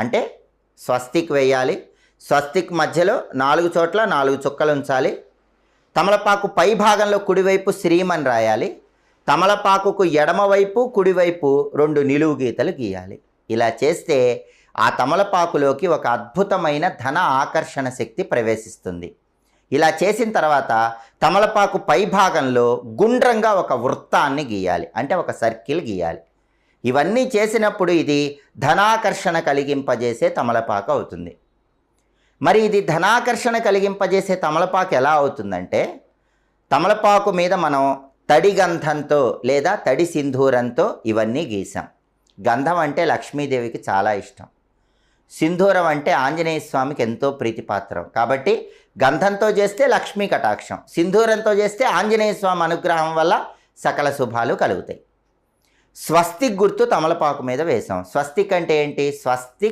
అంటే స్వస్తిక్ వేయాలి. స్వస్తిక్ మధ్యలో 4 చోట్ల 4 చుక్కలు ఉంచాలి. తమలపాకు పై భాగంలో కుడివైపు శ్రీం అని రాయాలి. తమలపాకుకు ఎడమవైపు కుడివైపు 2 నిలువు గీతలు గీయాలి. ఇలా చేస్తే ఆ తమలపాకులోకి ఒక అద్భుతమైన ధన ఆకర్షణ శక్తి ప్రవేశిస్తుంది. ఇలా చేసిన తర్వాత తమలపాకు పై భాగంలో గుండ్రంగా ఒక వృత్తాన్ని గీయాలి, అంటే ఒక సర్కిల్ గీయాలి. ఇవన్నీ చేసినప్పుడు ఇది ధనాకర్షణ కలిగింపజేసే తమలపాకు అవుతుంది. మరి ఇది ధనాకర్షణ కలిగింపజేసే తమలపాకు ఎలా అవుతుందంటే, తమలపాకు మీద మనం తడి గంధంతో లేదా తడి సింధూరంతో ఇవన్నీ గీసాం. గంధం అంటే లక్ష్మీదేవికి చాలా ఇష్టం. సింధూరం అంటే ఆంజనేయ స్వామికి ఎంతో ప్రీతిపాత్రం. కాబట్టి గంధంతో చేస్తే లక్ష్మీ కటాక్షం, సింధూరంతో చేస్తే ఆంజనేయ స్వామి అనుగ్రహం వల్ల సకల శుభాలు కలుగుతాయి. స్వస్తిక్ గుర్తు తమలపాకు మీద వేసాం. స్వస్తిక్ అంటే ఏంటి? స్వస్తిక్